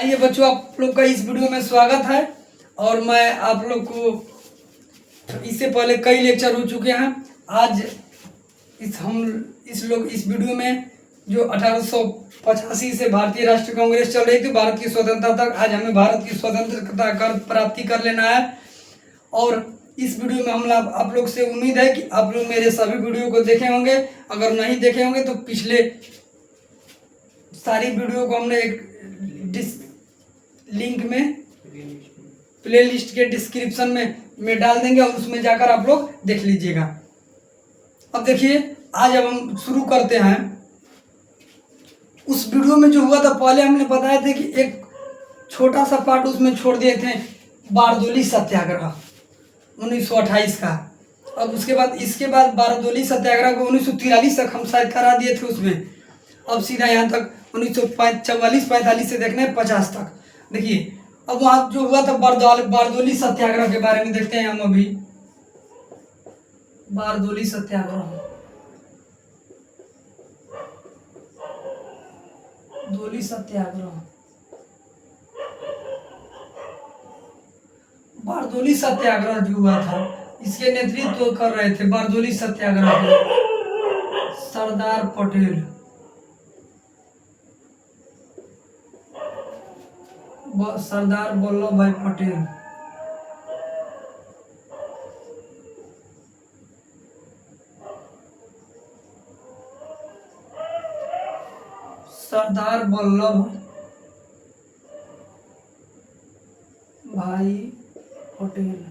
आइए बच्चों, आप लोग का इस वीडियो में स्वागत है। और मैं आप लोग को इससे पहले कई लेक्चर हो चुके हैं। आज इस वीडियो में जो 1885 से भारतीय राष्ट्रीय कांग्रेस चल रही थी, भारत की स्वतंत्रता तक, आज हमें भारत की स्वतंत्रता कर प्राप्ति कर लेना है। और इस वीडियो में हम आप लोग से उम्मीद है कि आप लोग मेरे सभी वीडियो को देखे होंगे। अगर नहीं देखे होंगे तो पिछले सारी वीडियो को हमने एक लिंक में प्लेलिस्ट के डिस्क्रिप्शन में डाल देंगे और उसमें जाकर आप लोग देख लीजिएगा। अब देखिए, आज अब हम शुरू करते हैं। उस वीडियो में जो हुआ था, पहले हमने बताया था कि एक छोटा सा पार्ट उसमें छोड़ दिए थे, बारदोली सत्याग्रह 1928 का। अब उसके बाद इसके बाद बारदोली सत्याग्रह को 1943 तक हम शायद करा दिए थे उसमें। अब सीधा यहाँ तक 1944-45 से देखना है 50 तक। देखिए, अब वहाँ जो हुआ था बारदोली सत्याग्रह के बारे में देखते हैं हम अभी। बारदोली सत्याग्रह, दोली सत्याग्रह, बारदोली सत्याग्रह जो हुआ था, इसके नेतृत्व कर रहे थे बारदोली सत्याग्रह के सरदार पटेल। सरदार वल्लभ भाई पटेल। सरदार वल्लभ भाई पटेल।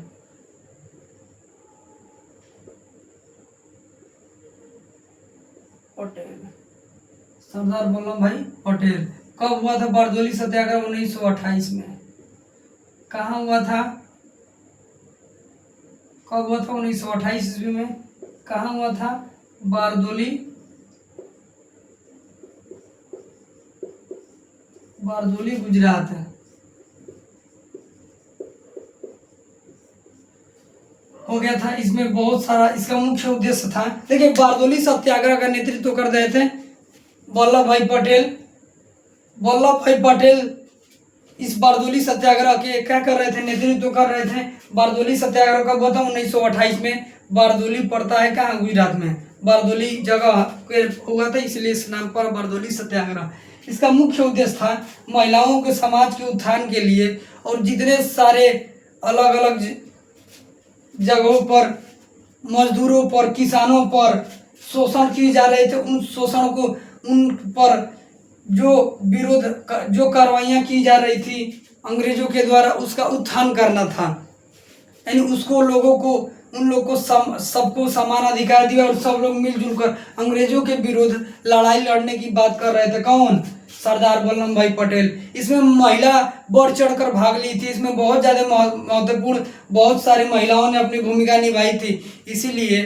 सरदार वल्लभ भाई पटेल। कब हुआ था बारदोली सत्याग्रह? 1928 में। कहाँ हुआ था? कब हुआ था? 1928 ईस्वी में। कहाँ हुआ था? बारदोली गुजरात हो गया था। इसमें बहुत सारा इसका मुख्य उद्देश्य था। देखिए, बारदोली सत्याग्रह का नेतृत्व कर रहे थे वल्लभ भाई पटेल। वल्लभ भाई पटेल इस बारदोली सत्याग्रह के क्या कर रहे थे? नेतृत्व कर रहे थे। बारदोली सत्याग्रह कब हुआ था? 1928 में। बारदोली पड़ता है कहाँ? गुजरात में। बारदोली जगह हुआ था, इसलिए इस नाम पर बारदोली सत्याग्रह। इसका मुख्य उद्देश्य था महिलाओं के समाज के उत्थान के लिए, और जितने सारे अलग अलग जगहों पर मजदूरों पर, किसानों पर शोषण किए जा रहे थे, उन शोषण को, उन पर जो विरोध, जो कार्रवाइयाँ की जा रही थी अंग्रेजों के द्वारा, उसका उत्थान करना था। यानी उसको लोगों को, उन लोग को सबको समान अधिकार दिया और सब लोग मिलजुल कर अंग्रेजों के विरुद्ध लड़ाई लड़ने की बात कर रहे थे। कौन? सरदार वल्लभ भाई पटेल। इसमें महिला बढ़ चढ़कर भाग ली थी। इसमें बहुत ज़्यादा महत्वपूर्ण, बहुत सारी महिलाओं ने अपनी भूमिका निभाई थी। इसीलिए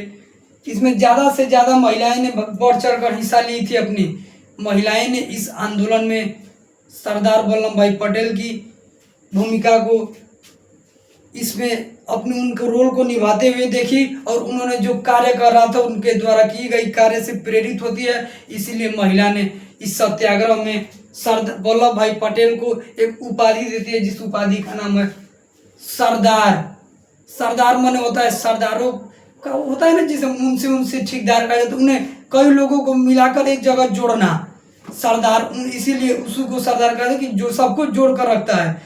इसमें ज़्यादा से ज़्यादा महिलाएं ने बढ़ चढ़कर हिस्सा ली थी। अपनी महिलाएं ने इस आंदोलन में सरदार वल्लभ भाई पटेल की भूमिका को, इसमें अपने उनके रोल को निभाते हुए देखी, और उन्होंने जो कार्य कर रहा था उनके द्वारा की गई कार्य से प्रेरित होती है। इसीलिए महिला ने इस सत्याग्रह में सरदार वल्लभ भाई पटेल को एक उपाधि देती है, जिस उपाधि का नाम है सरदार। सरदार माने होता है, सरदारों का होता है ना, जिसे मुंशी ठेकेदार कहा जाता है, उन्हें कई लोगों को मिलाकर एक जगह जोड़ना सरदार, इसीलिए उसको सरदार कहते हैं कि जो सबको जोड़ कर रखता है।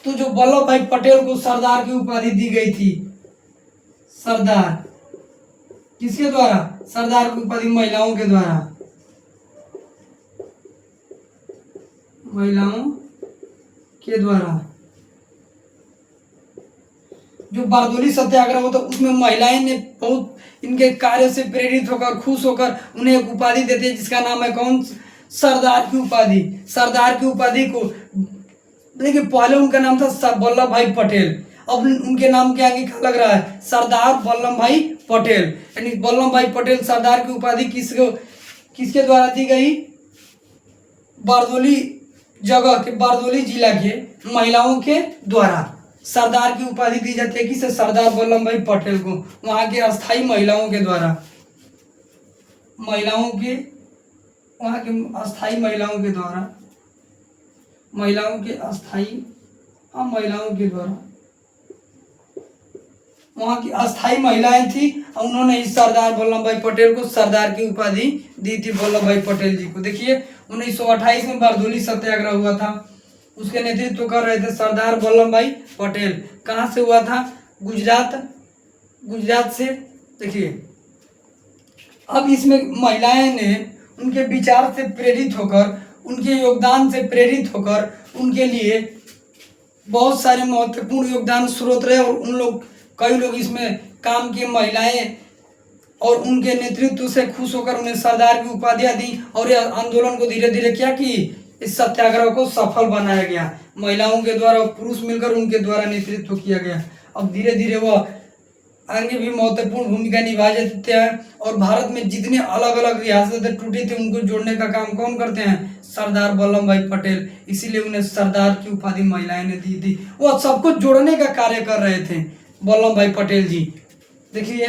तो जो वल्लभ भाई पटेल को सरदार की उपाधि दी गई थी, सरदार, किसके द्वारा? सरदार की उपाधि महिलाओं के द्वारा, महिलाओं के द्वारा। जो बारदोली सत्याग्रह होता, उसमें महिलाएं ने बहुत इनके कार्य से प्रेरित होकर, खुश होकर उन्हें एक उपाधि देते हैं, जिसका नाम है कौन? सरदार की उपाधि। सरदार की उपाधि को, देखिए, पहले उनका नाम था वल्लभ भाई पटेल, अब उनके नाम के आगे क्या लग रहा है? सरदार वल्लभ भाई पटेल। यानी वल्लभ भाई पटेल सरदार की उपाधि किसके द्वारा दी गई? बारदोली जगह के, बारदोली जिला के महिलाओं के द्वारा सरदार की उपाधि दी जाती है। किसे? सरदार वल्लभ भाई पटेल को, वहाँ के अस्थायी महिलाओं के द्वारा, महिलाओं के, वहाँ के अस्थायी महिलाओं के द्वारा। महिलाओं के अस्थाई, हाँ महिलाओं के द्वारा, वहाँ की अस्थाई महिलाएं थी, उन्होंने इस सरदार वल्लभ भाई पटेल को सरदार की उपाधि दी थी, वल्लभ भाई पटेल जी को। देखिए 1928 में बारदोली सत्याग्रह हुआ था, उसके नेतृत्व कर रहे थे सरदार वल्लभ भाई पटेल। कहाँ से हुआ था? गुजरात से। देखिए अब इसमें महिलाएं ने उनके विचार से प्रेरित होकर, उनके योगदान से प्रेरित होकर, उनके लिए बहुत सारे महत्वपूर्ण योगदान स्रोत रहे, और कई लोग इसमें काम किए महिलाएं, और उनके नेतृत्व से खुश होकर उन्हें सरदार की उपाधियां दी, और यह आंदोलन को धीरे धीरे क्या कि इस सत्याग्रह को सफल बनाया गया। महिलाओं के द्वारा, पुरुष मिलकर उनके द्वारा नेतृत्व किया गया। अब धीरे धीरे वह आगे भी महत्वपूर्ण भूमिका निभा जाते हैं, और भारत में जितने अलग अलग रियासतें टूटी थी उनको जोड़ने का काम कौन करते हैं? सरदार वल्लभ भाई पटेल। इसीलिए उन्हें सरदार की उपाधि महिलाएं ने दी थी। वो सबको जोड़ने का कार्य कर रहे थे वल्लभ भाई पटेल जी। देखिए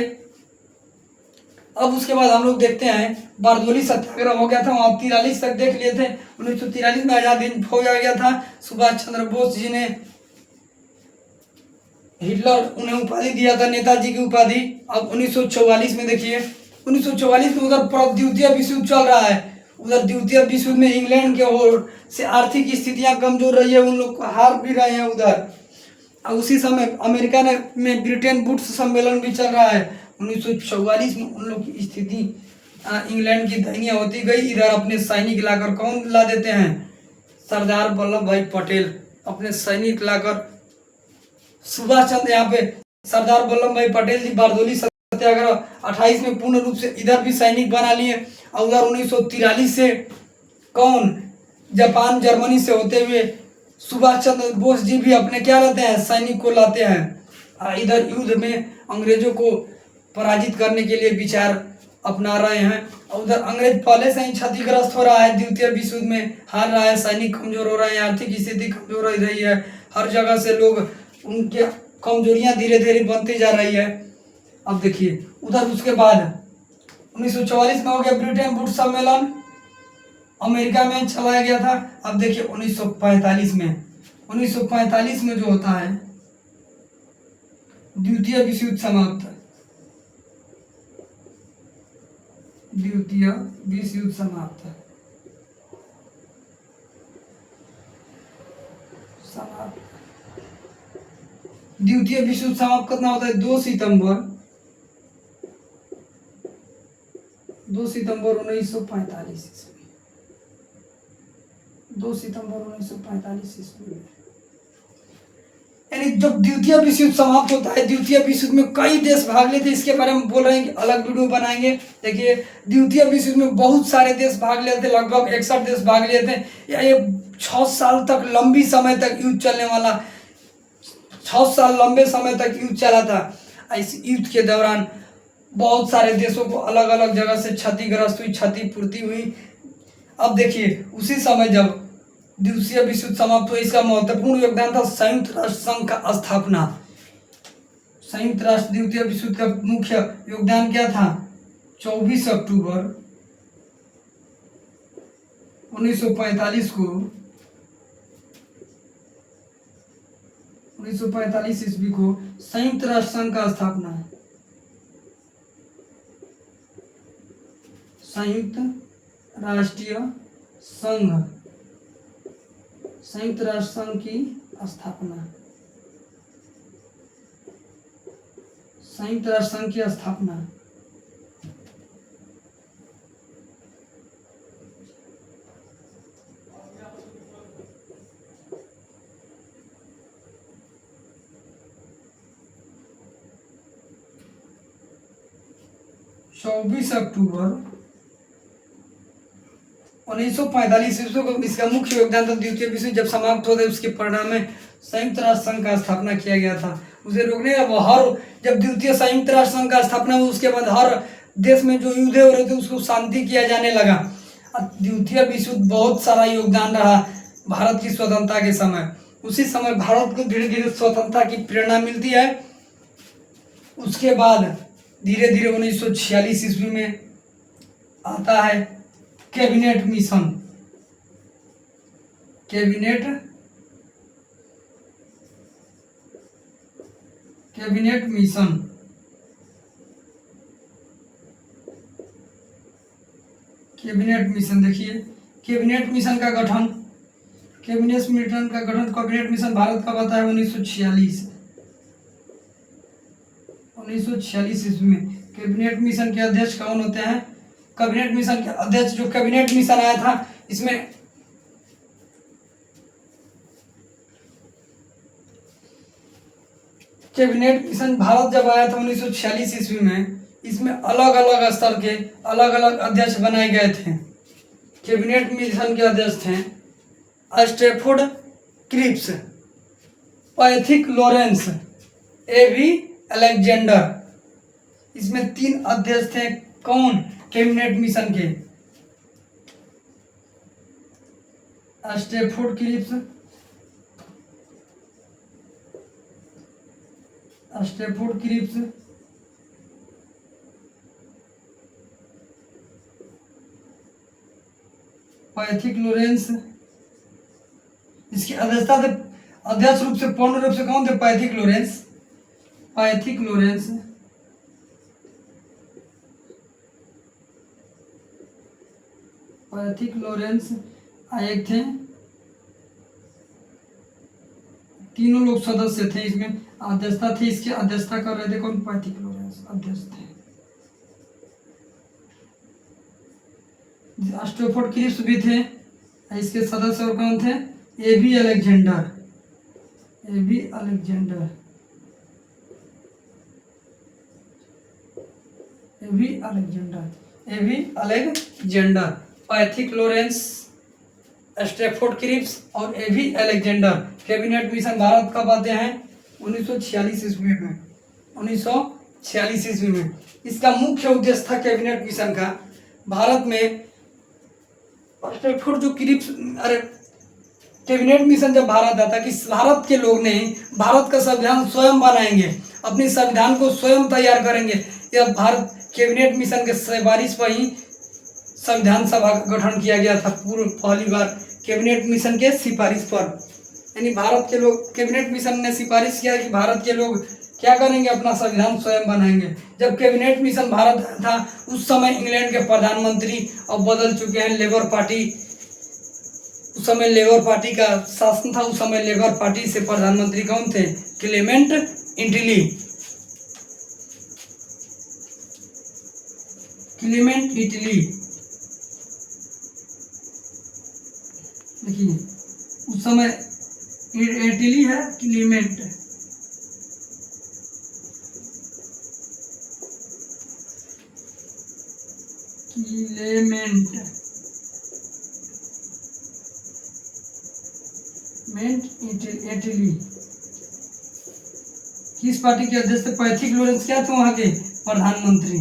अब उसके बाद हम लोग देखते हैं बारदोली सत्याग्रह हो गया था, वहां 43 तक देख लिए थे। 1943 में आजाद हिंद फौज आ गया था, सुभाष चंद्र बोस जी ने, हिटलर उन्हें उपाधि दिया था, नेताजी की उपाधि। अब 1944 में देखिए, 1944 में उधर द्वितीय विश्व युद्ध चल रहा है। उधर द्वितीय विश्व युद्ध में इंग्लैंड के ओर से आर्थिक स्थितियां कमजोर रही है, उन लोग हार भी रहे हैं उधर। अब उसी समय अमेरिका में ब्रिटेन वुड्स सम्मेलन भी चल रहा है। 1944 में उन लोग की स्थिति इंग्लैंड की दयनीय होती गई। इधर अपने सैनिक लाकर कौन ला देते हैं? सरदार वल्लभ भाई पटेल अपने सैनिक लाकर, सुभाष चंद्र, यहाँ पे सरदार वल्लभ भाई पटेल जी बारदोली सत्याग्रह 28 में पूर्ण रूप से इधर भी सैनिक बना लिए। और उधर 1943 से कौन? जापान जर्मनी से होते हुए सुभाष चंद्र बोस जी भी अपने क्या लाते हैं? सैनिक को लाते हैं। इधर युद्ध में अंग्रेजों को पराजित करने के लिए विचार अपना रहे हैं। और उधर अंग्रेज पहले से ही क्षतिग्रस्त हो रहा है, द्वितीय विश्व युद्ध में हार रहा है, सैनिक कमजोर हो रहे हैं, आर्थिक स्थिति कमजोर हो रही है, हर जगह से लोग, उनके कमजोरियां धीरे धीरे बनती जा रही है। अब देखिए उधर उसके बाद 1944 में हो गया ब्रिटेन वुड्स सम्मेलन, अमेरिका में चलाया गया था। अब देखिए 1945 में जो होता है द्वितीय विश्व युद्ध समाप्त, द्वितीय विश्व युद्ध समाप्त। द्वितीय विश्व युद्ध समाप्त करना होता है 2 सितंबर 1945 ईस्वी, 2 सितंबर 1945 ईस्वी में। यानी जब द्वितीय विश्व युद्ध समाप्त होता है, द्वितीय विश्व युद्ध में कई देश भाग लेते, इसके बारे में बोल रहे हैं कि अलग वीडियो बनाएंगे। देखिए द्वितीय विश्व युद्ध में बहुत सारे देश भाग लेते, लगभग 61 देश भाग लेते। ये 6 साल तक, लंबी समय तक युद्ध चलने वाला, 6 साल लंबे समय तक युद्ध चला था। इस युद्ध के दौरान बहुत सारे देशों को अलग अलग जगह से क्षतिग्रस्त हुई, क्षतिपूर्ति हुई। अब देखिए उसी समय जब द्वितीय विश्व युद्ध समाप्त हुआ, इसका महत्वपूर्ण योगदान था संयुक्त राष्ट्र संघ का स्थापना। संयुक्त राष्ट्र द्वितीय विश्व युद्ध का मुख्य योगदान क्या था? 24 अक्टूबर 1945 को, 1945 ईस्वी को संयुक्त राष्ट्र संघ का स्थापना है। संयुक्त राष्ट्रीय संघ, संयुक्त राष्ट्र संघ की स्थापना, संयुक्त राष्ट्र संघ की स्थापना। चौबीस अक्टूबर 1945 ईस्वी को इसका मुख्य योगदान था। द्वितीय विश्व जब समाप्त होते उसके परिणाम में संयुक्त राष्ट्र संघ का स्थापना किया गया था। उसे रोकने का हर, जब द्वितीय संयुक्त राष्ट्र संघ का स्थापना हुई उसके बाद हर देश में जो युद्ध हो रहे थे उसको शांति किया जाने लगा। द्वितीय विश्व बहुत सारा योगदान रहा भारत की स्वतंत्रता के समय। उसी समय भारत को धीरे धीरे स्वतंत्रता की प्रेरणा मिलती है। उसके बाद धीरे धीरे 1946 ईस्वी में आता है cabinet mission. Cabinet cabinet mission. Cabinet mission देखिए, कैबिनेट मिशन का गठन, कैबिनेट मिशन का गठन, कैबिनेट मिशन भारत का बताया 1946 ईस्वी में। कैबिनेट मिशन के अध्यक्ष कौन होते हैं? कैबिनेट मिशन के अध्यक्ष, जो कैबिनेट मिशन आया था इसमें कैबिनेट मिशन भारत जब आया था 1946 ईस्वी में, इसमें अलग अलग स्तर के अलग अलग अध्यक्ष बनाए गए थे। कैबिनेट मिशन के अध्यक्ष थे Stafford Cripps, Pethick Lawrence, A V Alexander. इसमें 3 अध्यक्ष थे। कौन? कैबिनेट मिशन के Stafford Cripps, Stafford Cripps, Pethick Lawrence. इसकी अध्यक्षता थे, अध्यक्ष रूप से पूर्ण रूप से कौन थे? Pethick Lawrence, Pethick Lawrence. Pethick Lawrence एक थे। तीनों लोग सदस्य थे इसमें, अध्यक्षता थी, इसकी अध्यक्षता कर रहे थे कौन? पैथिक लॉरेंस अध्यक्ष थे। स्टैफोर्ड क्रिप्स भी थे, इसके सदस्य और कौन थे? A V Alexander, A V Alexander, A V Alexander, A V Alexander. Pethick Lawrence, Stafford Cripps और A V Alexander. Cabinet mission Bharat कब आते हैं? 1946 ईस्वी में, 1946 ईस्वी में। इसका मुख्य उद्देश्य था कैबिनेट मिशन का भारत में स्टैफोर्ड जो क्रिप्स, अरे कैबिनेट मिशन जब भारत आता कि भारत के लोग ने भारत का संविधान स्वयं बनाएंगे, अपने संविधान को स्वयं तैयार करेंगे। यह भारत कैबिनेट मिशन के सिफारिश पर ही संविधान सभा का गठन किया गया था। पूर्व पहली बार कैबिनेट मिशन के सिफारिश पर, यानी भारत के लोग, कैबिनेट मिशन ने सिफारिश किया कि भारत के लोग क्या करेंगे? अपना संविधान स्वयं बनाएंगे। जब कैबिनेट मिशन भारत था उस समय इंग्लैंड के प्रधानमंत्री अब बदल चुके हैं, लेबर पार्टी, उस समय लेबर पार्टी का शासन था। उस समय लेबर पार्टी से प्रधानमंत्री कौन थे? Clement Italy, Clement Italy. देखिए उस समय इटली है, क्लेमेंट, क्लेमेंट इटली। किस पार्टी के अध्यक्ष थे? पैथिक लॉरेंस क्या थे? वहां के प्रधानमंत्री।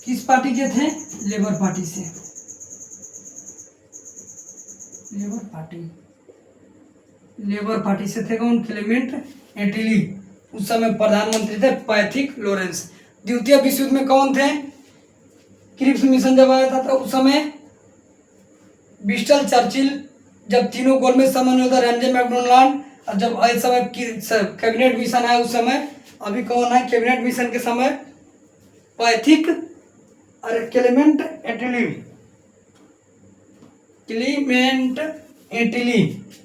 किस पार्टी के थे? लेबर पार्टी से, लेबर पार्टी, लेबर पार्टी से थे कौन? Clement Italy. उस समय प्रधानमंत्री थे पैथिक लॉरेंस। द्वितीय विश्व युद्ध में कौन थे? क्रिप्स मिशन जब आया था तो उस समय विंस्टन चर्चिल, जब तीनों गोल में समन्वय था रैमजे मैकडोनाल्ड, और जब इस समय कैबिनेट मिशन आया उस समय, अभी कौन है कैबिनेट मिशन के समय? पैथिक और Clement Italy, Clement Italy,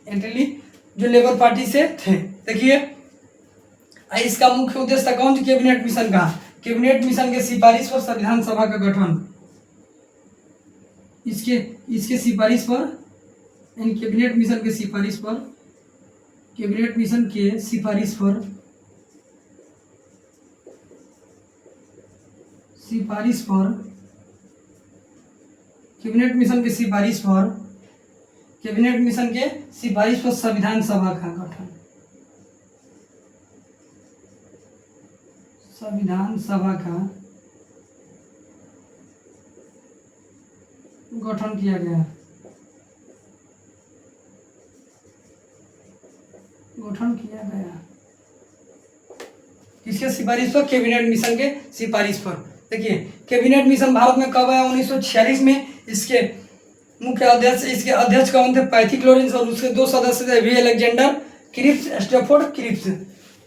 Italy जो लेबर पार्टी से थे। देखिए इसका मुख्य उद्देश्य था कौन सी? कैबिनेट मिशन का, कैबिनेट मिशन के सिफारिश पर संविधान सभा का गठन। इसके सिफारिश पर, इन कैबिनेट मिशन के सिफारिश पर, कैबिनेट मिशन के सिफारिश पर, सिफारिश पर, कैबिनेट मिशन के सिफारिश पर, कैबिनेट मिशन के सिफारिश पर संविधान सभा का गठन, संविधान सभा का गठन किया गया, गठन किया गया। किसके सिफारिश पर? कैबिनेट मिशन के सिफारिश पर। देखिए कैबिनेट मिशन भारत में कब आया? 1946 में। इसके मुख्य अध्यक्ष, इसके अध्यक्ष कौन थे? पैथिक लॉरेंस, और उसके 2 सदस्य थे, V Alexander Cripps, Stafford Cripps.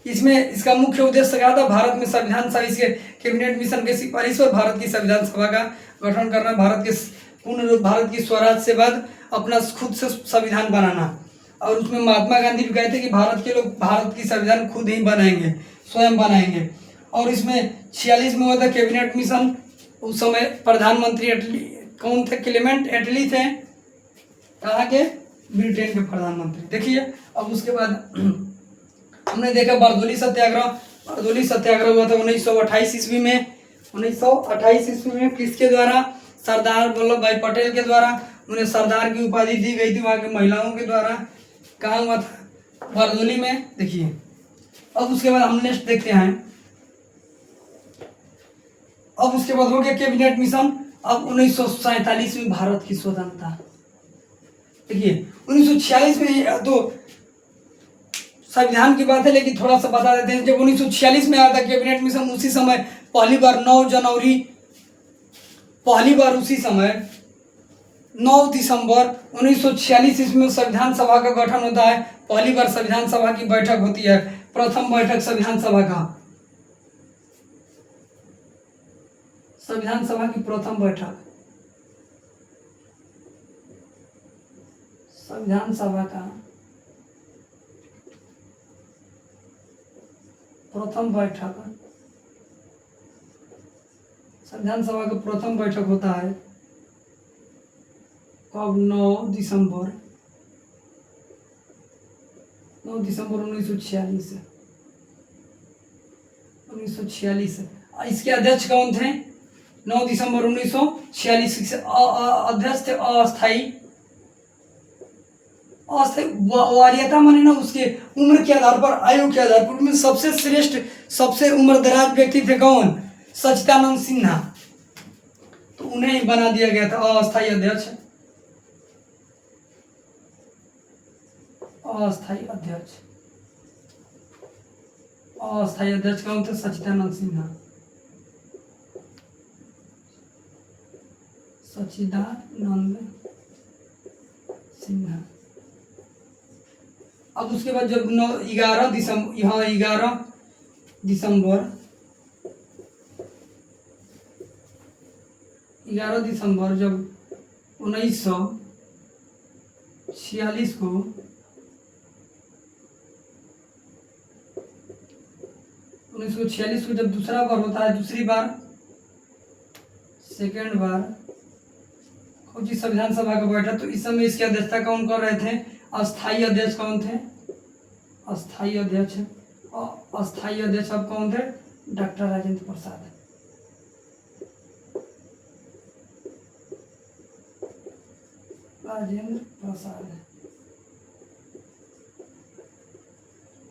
इसमें इसका मुख्य उद्देश्य क्या था? भारत में संविधान सभा, इसके कैबिनेट मिशन के सिफारिश पर भारत की संविधान सभा का गठन करना, भारत की स्वराज से बाद अपना खुद से संविधान बनाना। और उसमें महात्मा गांधी भी कहते कि भारत के लोग भारत की संविधान खुद ही बनाएंगे, स्वयं बनाएंगे। और इसमें 46 में हुआ था कैबिनेट मिशन। उस समय प्रधानमंत्री कौन थे? क्लेमेंट एटली थे। कहाँ के? ब्रिटेन के प्रधानमंत्री। देखिए अब उसके बाद हमने देखा बारदोली सत्याग्रह। बारदोली सत्याग्रह हुआ था 1928 ईस्वी में। 1928 ईस्वी में किसके द्वारा? सरदार वल्लभ भाई पटेल के द्वारा। उन्हें सरदार की उपाधि दी गई थी वहाँ की महिलाओं के द्वारा। कहाँ हुआ था? बारदोली में। देखिए अब उसके बाद हम नेक्स्ट देखते हैं। अब उसके बाद हो गया कैबिनेट मिशन। अब 1947 में भारत की स्वतंत्रता। देखिए 1946 में तो संविधान की बात है, लेकिन थोड़ा सा बता देते हैं। जब 1946 में आया था कैबिनेट मिशन, उसी समय पहली बार 9 दिसंबर 1946 ईस्वी में संविधान सभा का गठन होता है। पहली बार संविधान सभा की बैठक होती है, प्रथम बैठक संविधान सभा का, संविधान सभा की प्रथम बैठक, संविधान सभा का प्रथम बैठक, संविधान सभा का प्रथम बैठक होता है कब? 9 दिसंबर 1946। 1946। इसके अध्यक्ष कौन थे? 9 दिसंबर 1946 अध्यक्ष थे अस्थायी वरीयता माने ना उसके उम्र के आधार पर, आयु के आधार पर। उनमें सबसे श्रेष्ठ, सबसे उम्रदराज व्यक्ति थे कौन? सच्चिदानंद सिन्हा। तो उन्हें ही बना दिया गया था अस्थायी अध्यक्ष। अस्थायी अध्यक्ष कौन थे? सच्चिदानंद सिन्हा। सच्चिदानंद सिन्हा। अब उसके बाद जब 11 दिसंबर जब 1946 को जब दूसरा बार होता है, दूसरी बार, सेकेंड बार होती संविधान सभा का बैठक, तो इस समय इसकी अध्यक्षता कौन कर रहे थे? अस्थायी अध्यक्ष कौन थे? अस्थायी अध्यक्ष अब कौन थे? डॉक्टर राजेंद्र प्रसाद।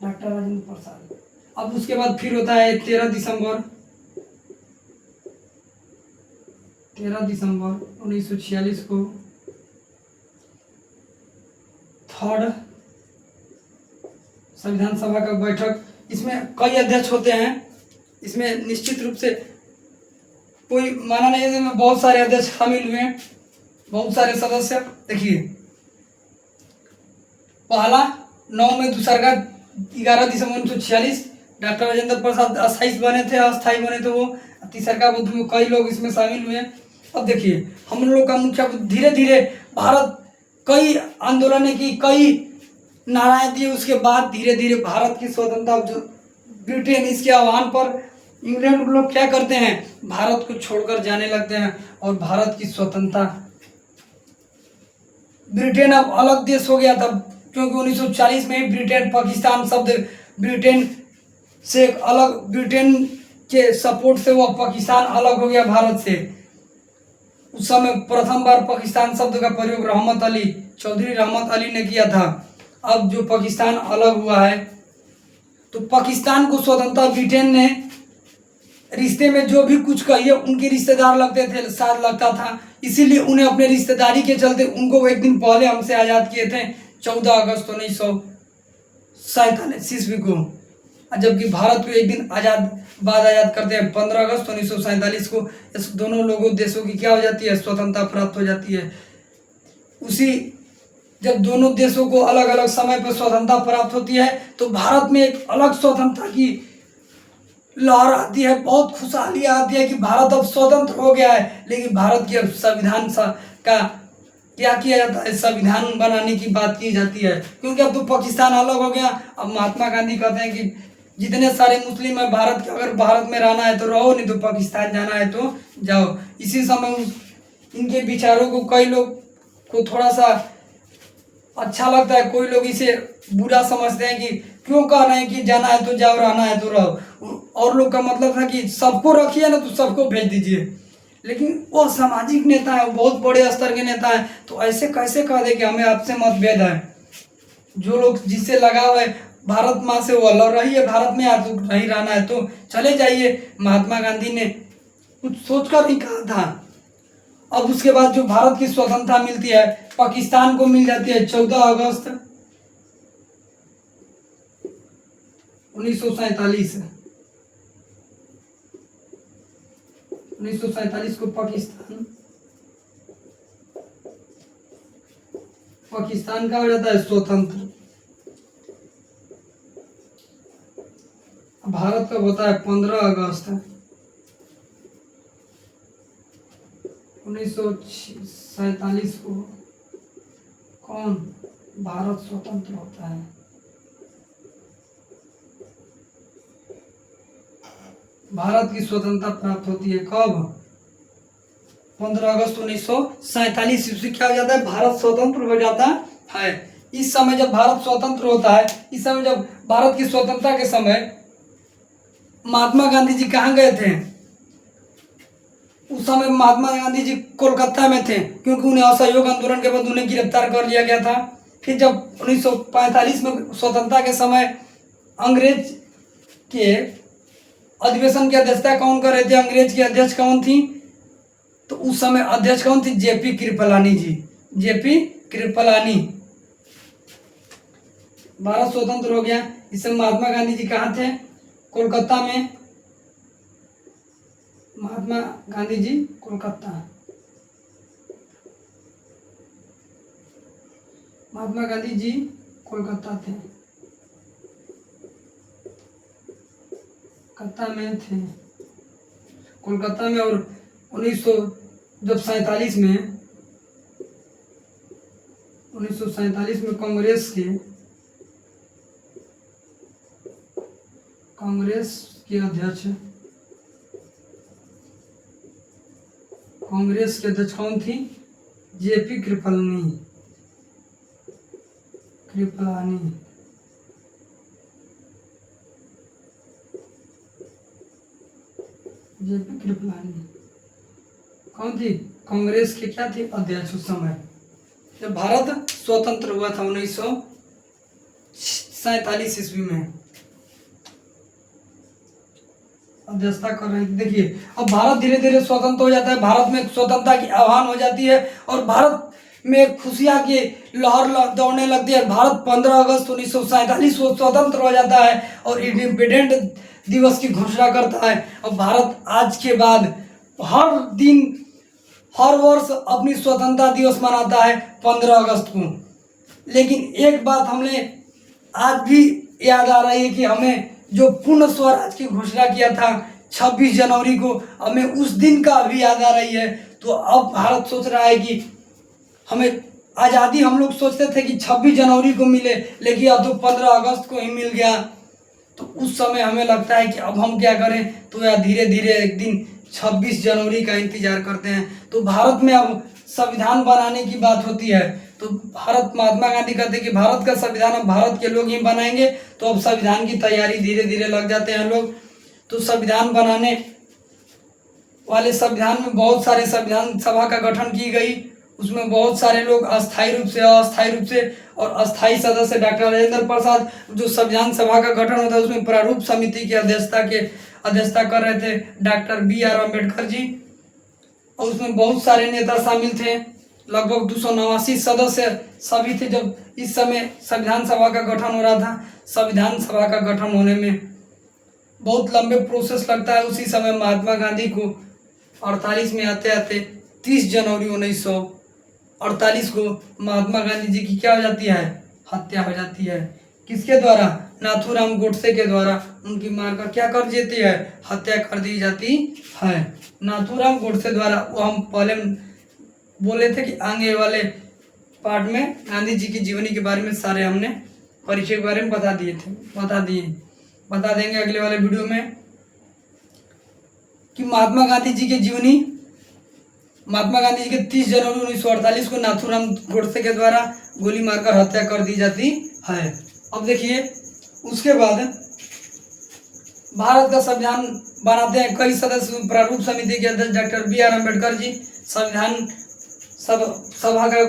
डॉक्टर राजेंद्र प्रसाद। अब उसके बाद फिर होता है 13 दिसंबर 1946 को थर्ड संविधान सभा का बैठक। इसमें कई अध्यक्ष होते हैं, इसमें निश्चित रूप से कोई माना नहीं है, इसमें बहुत सारे अध्यक्ष शामिल हुए हैं, बहुत सारे सदस्य। देखिए पहला 9 में, दूसरा का 11 दिसंबर 1946 डॉक्टर राजेंद्र प्रसाद अस्थायी बने थे वो। तीसरा का बुद्ध में कई लोग इसमें शामिल हुए। अब देखिए हम लोग का मुख्य धीरे धीरे भारत कई आंदोलन की, कई नाराएं दी, उसके बाद धीरे धीरे भारत की स्वतंत्रता, जो ब्रिटेन इसके आह्वान पर इंग्लैंड लोग क्या करते हैं? भारत को छोड़कर जाने लगते हैं और भारत की स्वतंत्रता, ब्रिटेन अब अलग देश हो गया था, क्योंकि 1940 में ही ब्रिटेन पाकिस्तान शब्द ब्रिटेन से अलग, ब्रिटेन के सपोर्ट से वह पाकिस्तान अलग हो गया भारत से। उस समय प्रथम बार पाकिस्तान शब्द का प्रयोग चौधरी रहमत अली ने किया था। अब जो पाकिस्तान अलग हुआ है, तो पाकिस्तान को स्वतंत्रता ब्रिटेन ने, रिश्ते में जो भी कुछ कहिए उनके रिश्तेदार लगते थे, साथ लगता था, इसीलिए उन्हें अपने रिश्तेदारी के चलते उनको एक दिन पहले हमसे आज़ाद किए थे 14 अगस्त 1947 ईस्वी को। जबकि भारत को एक दिन आज़ाद करते हैं 15 अगस्त 1947 को। इस दोनों लोगों देशों की क्या हो जाती है, स्वतंत्रता प्राप्त हो जाती है। उसी जब दोनों देशों को अलग अलग समय पर स्वतंत्रता प्राप्त होती है तो भारत में एक अलग स्वतंत्रता की लहर आती है, बहुत खुशहाली आती है कि भारत अब स्वतंत्र हो गया है। लेकिन भारत की अब संविधान का क्या किया जाता है, संविधान बनाने की बात की जाती है, क्योंकि अब तो पाकिस्तान अलग हो गया। अब महात्मा गांधी कहते हैं कि जितने सारे मुस्लिम है भारत के, अगर भारत में रहना है तो रहो, नहीं तो पाकिस्तान जाना है तो जाओ। इसी समय इनके विचारों को कई लोग को थोड़ा सा अच्छा लगता है, कोई लोग इसे बुरा समझते हैं कि क्यों कह रहे हैं कि जाना है तो जाओ, रहना है तो रहो। और लोग का मतलब था कि सबको रखिए ना तो सबको भेज दीजिए। लेकिन वो सामाजिक नेता है, वो बहुत बड़े स्तर के नेता है, तो ऐसे कैसे कह दे कि हमें आपसे मतभेद है। जो लोग जिससे लगाव है भारत माँ से, वो लड़ रही है भारत में, या तो नहीं रहना है तो चले जाइए। महात्मा गांधी ने कुछ सोचकर ही कहा था। अब उसके बाद जो भारत की स्वतंत्रता मिलती है, पाकिस्तान को मिल जाती है 14 अगस्त 1947। 1947 को पाकिस्तान का हो जाता है स्वतंत्र। भारत कब होता है, 15 अगस्त 1947 को कौन भारत स्वतंत्र होता है। भारत की स्वतंत्रता प्राप्त होती है कब, 15 अगस्त 1947 ईस्वी। क्या हो जाता है, भारत स्वतंत्र हो जाता है। इस समय जब भारत स्वतंत्र होता है, इस समय जब भारत की स्वतंत्रता के समय महात्मा गांधी जी कहाँ गए थे, उस समय महात्मा गांधी जी कोलकाता में थे, क्योंकि उन्हें असहयोग आंदोलन के बाद उन्हें गिरफ्तार कर लिया गया था। फिर जब 1945 में स्वतंत्रता के समय अंग्रेज के अधिवेशन की अध्यक्षता कौन कर रहे थे, अंग्रेज की अध्यक्ष कौन थी, तो उस समय अध्यक्ष कौन थी, जेपी कृपलानी जी। जेपी कृपलानी। भारत स्वतंत्र हो गया, इस समय महात्मा गांधी जी कहाँ थे, कोलकाता में। महात्मा गांधी जी कोलकाता। महात्मा गांधी जी कोलकाता थे, कोलकाता में थे, कोलकाता में। और 1947 में कांग्रेस के अध्यक्ष कौन थी, जेपी कृपलानी। जेपी कृपलानी कौन थी, कांग्रेस के क्या थी, अध्यक्ष उस समय जब भारत स्वतंत्र हुआ था 1947 ईस्वी में। अध्यक्षता कर रहे थे। देखिए अब भारत धीरे धीरे स्वतंत्र हो जाता है, भारत में स्वतंत्रता की आह्वान हो जाती है और भारत में खुशियां की लहर दौड़ने लगती है। भारत 15 अगस्त 1947 को स्वतंत्र हो जाता है और इंडिपेंडेंट दिवस की घोषणा करता है। और भारत आज के बाद हर दिन हर वर्ष अपनी स्वतंत्रता दिवस मनाता है 15 अगस्त को। लेकिन एक बात हमें आज भी याद आ रही है कि हमें जो पूर्ण स्वराज की घोषणा किया था 26 जनवरी को, हमें उस दिन का अभी याद आ रही है। तो अब भारत सोच रहा है कि हमें आज़ादी, हम लोग सोचते थे कि 26 जनवरी को मिले, लेकिन अब तो 15 अगस्त को ही मिल गया। तो उस समय हमें लगता है कि अब हम क्या करें, तो यार धीरे धीरे एक दिन 26 जनवरी का इंतजार करते हैं। तो भारत में अब संविधान बनाने की बात होती है, तो भारत, महात्मा गांधी कहते हैं कि भारत का संविधान अब भारत के लोग ही बनाएंगे। तो अब संविधान की तैयारी धीरे धीरे लग जाते हैं लोग। तो संविधान बनाने वाले, संविधान में बहुत सारे संविधान सभा का गठन की गई, उसमें बहुत सारे लोग अस्थायी रूप से, अस्थायी रूप से और अस्थायी सदस्य डॉक्टर राजेंद्र प्रसाद, जो संविधान सभा का गठन होता है उसमें प्रारूप समिति की अध्यक्षता कर रहे थे डॉक्टर BR अम्बेडकर जी। और उसमें बहुत सारे नेता शामिल थे, लगभग 289 सदस्य सभी थे जब इस समय संविधान सभा का गठन हो रहा था। संविधान सभा का गठन होने में बहुत लंबे प्रोसेस लगता है। उसी समय महात्मा गांधी को 48 में आते आते 30 जनवरी 1948 को महात्मा गांधी जी की क्या हो जाती है, हत्या हो जाती है। किसके द्वारा, नाथूराम गोडसे के द्वारा उनकी मारकर क्या कर देती है, हत्या कर दी जाती है। नाथूराम गोडसे द्वारा। वो हम पहले बोले थे कि आगे वाले पार्ट में गांधी जी की जीवनी के बारे में सारे हमने परिचय के बारे में बता देंगे अगले वाले वीडियो में कि महात्मा गांधी जी की जीवनी। महात्मा गांधी जी के 30 जनवरी 1948 को नाथूराम गोडसे के द्वारा गोली मारकर हत्या कर दी जाती है। अब देखिए उसके बाद भारत का संविधान बनाते हैं कई सदस्य। प्रारूप समिति के अध्यक्ष doctor B are Ambedkar ji संविधान सभा का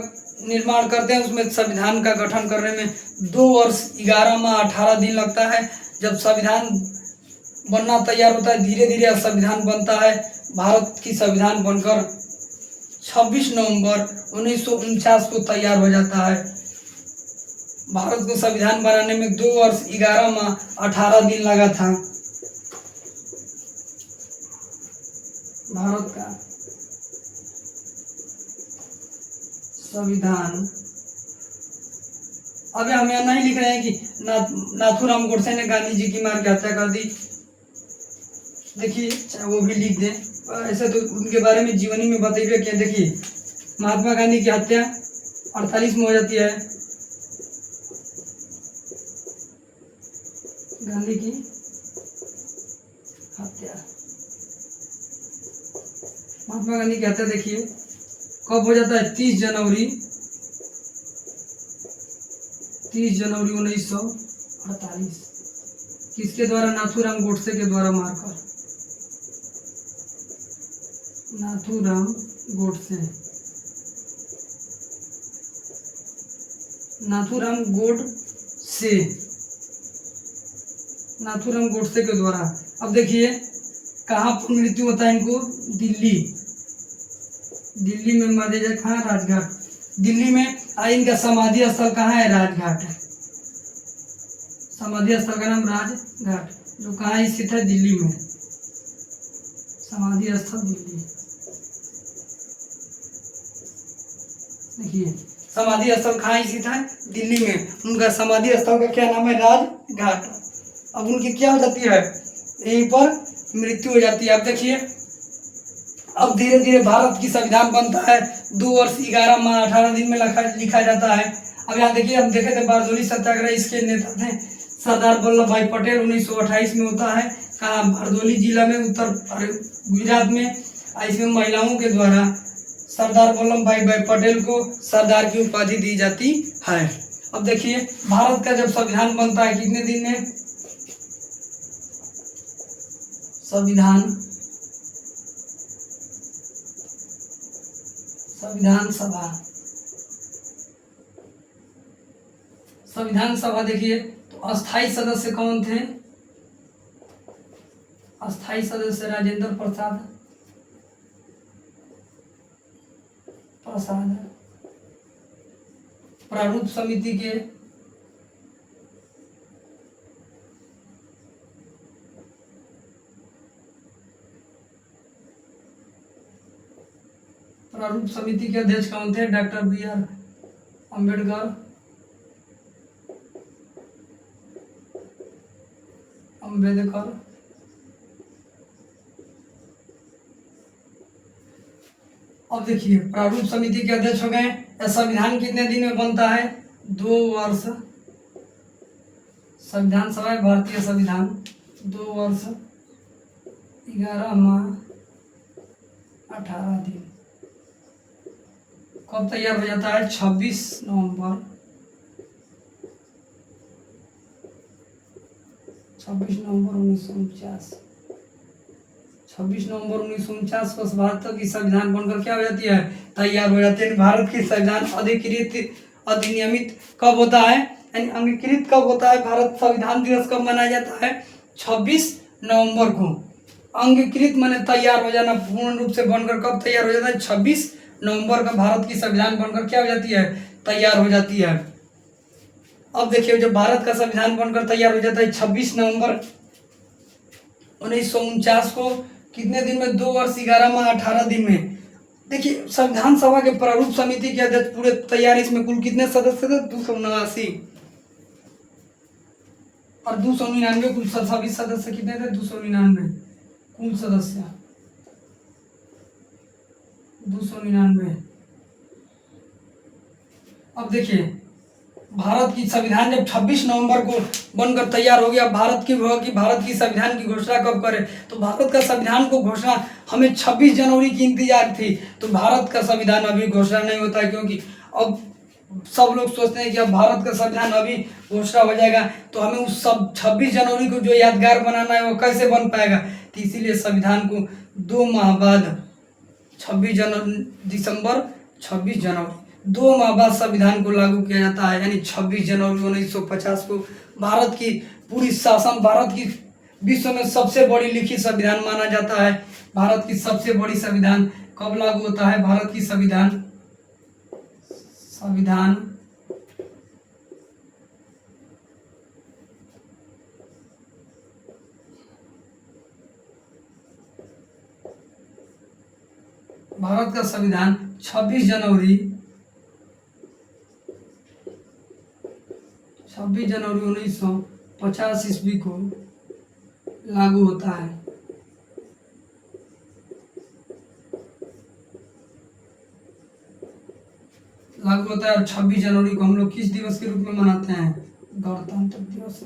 निर्माण करते हैं। उसमें संविधान का गठन करने में 2 वर्ष 11 माह 18 दिन लगता है। जब संविधान बनना तैयार होता है, धीरे धीरे संविधान बनता है। भारत की संविधान बनकर 26 नवंबर 1949 को तैयार हो जाता है। भारत को संविधान बनाने में 2 वर्ष 11 माह 18 दिन लगा था। भारत का संविधान। अब हम यहाँ नहीं लिख रहे हैं कि नाथूराम गोडसे ने गांधी जी की मार के हत्या कर दी, देखिए चाहे वो भी लिख दें। ऐसे तो उनके बारे में जीवनी में बताइए क्या। देखिए महात्मा गांधी की हत्या 48 में हो जाती है। गांधी की हत्या, महात्मा गांधी की हत्या देखिए कब हो जाता है, 30 जनवरी 1948। किसके द्वारा, नाथूराम गोडसे के द्वारा मारकर। नाथूराम गोडसे, नाथूराम गोडसे के द्वारा। अब देखिए कहाँ पर मृत्यु होता है इनको, दिल्ली में मारे जाए। कहाँ, राजघाट। दिल्ली में इनका समाधि स्थल कहाँ है, राजघाट। समाधि स्थल का नाम राजघाट, जो कहाँ स्थित है, दिल्ली में। समाधि स्थल दिल्ली। देखिए समाधि स्थल कहाँ स्थित है, दिल्ली में। उनका समाधि स्थल का क्या नाम है, राजघाट। अब उनकी क्या हो जाती है, यहीं पर मृत्यु हो जाती है। अब देखिए अब धीरे धीरे भारत की संविधान बनता है। 2 वर्ष 11 माह 18 दिन में लिखा जाता है। अब यहाँ देखिए हम देखे थे बारदोली सत्याग्रह, इसके नेता थे सरदार वल्लभ भाई पटेल। 1928 में होता है। कहाँ, बारदोली जिला में, गुजरात में। इसमें महिलाओं के द्वारा सरदार वल्लभ भाई पटेल को सरदार की उपाधि दी जाती है। अब देखिए भारत का जब संविधान बनता है कितने दिन में, संविधान सभा देखिए तो अस्थाई सदस्य कौन थे, अस्थाई सदस्य राजेंद्र प्रसाद। प्रारूप समिति के अध्यक्ष कौन थे, डॉक्टर बी आर अम्बेडकर। अब देखिए प्रारूप समिति के अध्यक्ष हो गए। संविधान कितने दिन में बनता है, 2 वर्ष। संविधान सभा भारतीय संविधान 2 वर्ष 11 माह 18 दिन। कब तैयार हो जाता है, 26 नवंबर 1949। 26 नवंबर 1949 को भारत की संविधान बनकर क्या हो जाती है, तैयार हो जाती है। भारत की संविधान अधिनियमित कब होता है, यानी अंगीकृत कब होता है, भारत संविधान दिवस कब मनाया जाता है, 26 नवंबर को। अंगीकृत माने तैयार हो जाना, पूर्ण रूप से बनकर कब तैयार हो जाता है, 26 नवंबर का भारत की संविधान बनकर क्या हो जाती है, तैयार हो जाती है। अब देखिए जब भारत का संविधान बनकर तैयार हो जाता है 26 नवंबर 1949 को कितने दिन में? 2 वर्ष 11 माह 18 दिन में। देखिए संविधान सभा के प्रारूप समिति के अध्यक्ष पूरे तैयार, इसमें कुल कितने सदस्य थे? 279 और 299 कुल सभी सदस्य कितने थे? 299 कुल सदस्य 299। अब देखिए भारत की संविधान जब 26 नवंबर को बनकर तैयार हो गया, भारत की संविधान की घोषणा कब करे? तो भारत का संविधान को घोषणा हमें 26 जनवरी की इंतजार थी। तो भारत का संविधान अभी घोषणा नहीं होता है, क्योंकि अब सब लोग सोचते हैं कि अब भारत का संविधान अभी घोषणा हो जाएगा, तो हमें उस सब 26 जनवरी को जो यादगार बनाना है वो कैसे बन पाएगा? तो इसीलिए संविधान को 2 माह बाद दिसंबर 26 जनवरी 2 माह बाद संविधान को लागू किया जाता है, यानी 26 जनवरी 1950 को भारत की पूरी शासन, भारत की विश्व में सबसे बड़ी लिखित संविधान माना जाता है। भारत की सबसे बड़ी संविधान कब लागू होता है? भारत की संविधान भारत का संविधान 26 जनवरी 1950 ईस्वी को लागू होता है। और 26 जनवरी को हम लोग किस दिवस के रूप में मनाते हैं? गणतंत्र दिवस।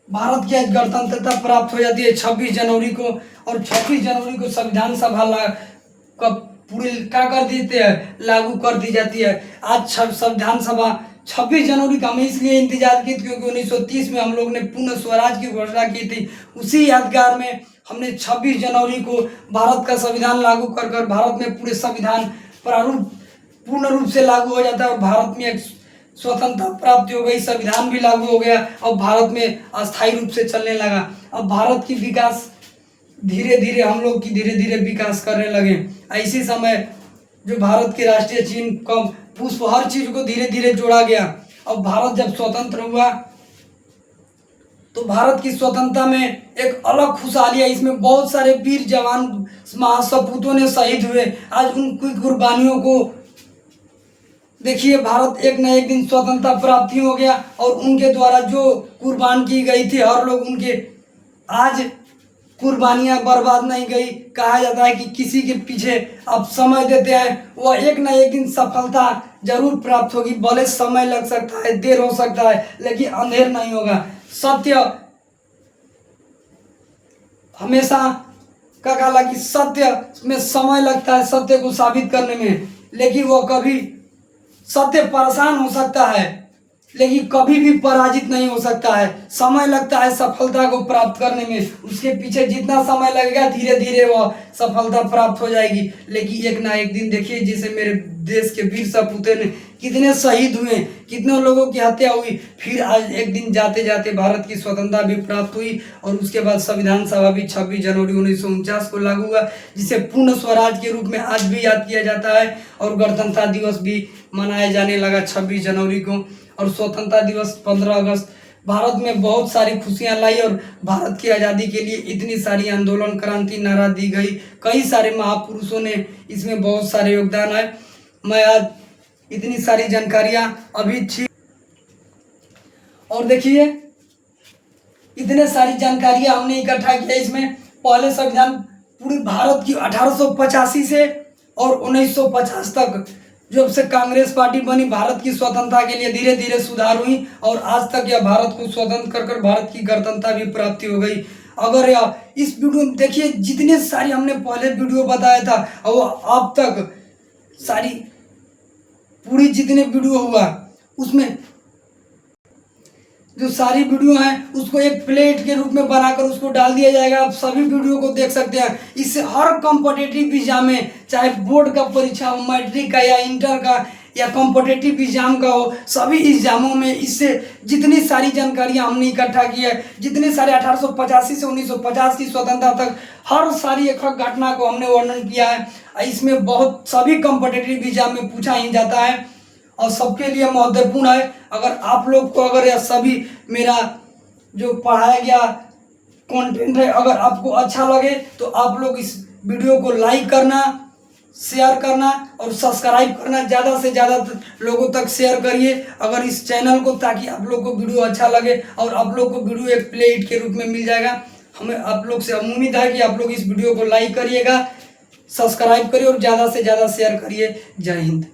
भारत की आज गणतंत्रता प्राप्त हो जाती है 26 जनवरी को, और 26 जनवरी को संविधान सभा पूरी क्या कर देते हैं? लागू कर दी जाती है। आज संविधान सभा 26 जनवरी का हमें इसलिए इंतजार की, क्योंकि 1930 में हम लोग ने पूर्ण स्वराज की घोषणा की थी। उसी यादगार में हमने 26 जनवरी को भारत का संविधान लागू कर भारत में पूरे संविधान प्रारूप पूर्ण रूप से लागू हो जाता है, और भारत में एक स्वतंत्रता प्राप्ति हो गई, संविधान भी लागू हो गया, और भारत में अस्थायी रूप से चलने लगा। अब भारत की विकास धीरे धीरे हम लोग की धीरे धीरे विकास करने लगे। ऐसे समय जो भारत के राष्ट्रीय चिन्ह कम पुष्प हर चीज को धीरे धीरे जोड़ा गया। अब भारत जब स्वतंत्र हुआ तो भारत की स्वतंत्रता में एक अलग खुशहाली है। इसमें बहुत सारे वीर जवान महासपूतों ने शहीद हुए। आज उनकी कुर्बानियों को देखिए, भारत एक न एक दिन स्वतंत्रता प्राप्ति हो गया, और उनके द्वारा जो कुर्बान की गई थी हर लोग उनके आज कुर्बानियां बर्बाद नहीं गई। कहा जाता है कि किसी के पीछे आप समय देते हैं वह एक न एक दिन सफलता जरूर प्राप्त होगी। भले समय लग सकता है, देर हो सकता है, लेकिन अंधेर नहीं होगा। सत्य हमेशा का कहा कि सत्य में समय लगता है सत्य को साबित करने में, लेकिन वो कभी सत्य परेशान हो सकता है लेकिन कभी भी पराजित नहीं हो सकता है। समय लगता है सफलता को प्राप्त करने में, उसके पीछे जितना समय लगेगा धीरे धीरे वह सफलता प्राप्त हो जाएगी। लेकिन एक ना एक दिन देखिए, जैसे मेरे देश के वीर सपूते ने कितने शहीद हुए, कितने लोगों की हत्या हुई, फिर आज एक दिन जाते जाते भारत की स्वतंत्रता भी प्राप्त हुई, और उसके बाद संविधान सभा भी 26 जनवरी 1949 को लागू हुआ, जिसे पूर्ण स्वराज के रूप में आज भी याद किया जाता है। और गणतंत्रता दिवस भी मनाया जाने लगा 26 जनवरी को, और स्वतंत्रता दिवस 15 अगस्त। भारत में बहुत सारी खुशियां लाई, और भारत की आज़ादी के लिए इतनी सारी आंदोलन क्रांति नारा दी गई, कई सारे महापुरुषों ने इसमें बहुत सारे योगदान है। मैं आज इतनी सारी जानकारियां अभी थी, और देखिए इतने सारी जानकारियां हमने इकट्ठा किया। इसमें पहले संविधान पूरे भारत की 1885 से और 1950 तक जब से कांग्रेस पार्टी बनी, भारत की स्वतंत्रता के लिए धीरे धीरे सुधार हुई, और आज तक यह भारत को स्वतंत्र कर भारत की गणतंत्रता भी प्राप्ति हो गई। अगर इस वीडियो में देखिए, जितने सारी हमने पहले वीडियो बताया था और अब तक सारी पूरी जितने वीडियो हुआ उसमें जो सारी वीडियो हैं उसको एक प्लेट के रूप में बनाकर उसको डाल दिया जाएगा। आप सभी वीडियो को देख सकते हैं। इससे हर कॉम्पिटिटिव एग्जाम में, चाहे बोर्ड का परीक्षा हो, मैट्रिक का या इंटर का या कॉम्पिटिटिव एग्जाम का हो, सभी एग्जामों में इससे जितनी सारी जानकारियां हमने इकट्ठा की है, जितने सारे 1885 से 1950 की स्वतंत्रता तक हर सारी एक घटना को हमने वर्णन किया है। इसमें बहुत सभी कॉम्पिटिटिव एग्जाम में पूछा ही जाता है। और सबके लिए महत्वपूर्ण है। अगर आप लोग को अगर यह सभी मेरा जो पढ़ाया गया कंटेंट है अगर आपको अच्छा लगे तो आप लोग इस वीडियो को लाइक करना, शेयर करना और सब्सक्राइब करना, ज़्यादा से ज़्यादा लोगों तक शेयर करिए अगर इस चैनल को, ताकि आप लोग को वीडियो अच्छा लगे और आप लोग को वीडियो एक प्ले इट के रूप में मिल जाएगा। हमें आप लोग से उम्मीद है कि आप लोग इस वीडियो को लाइक करिएगा, सब्सक्राइब करिए और ज़्यादा से ज़्यादा शेयर करिए। जय हिंद।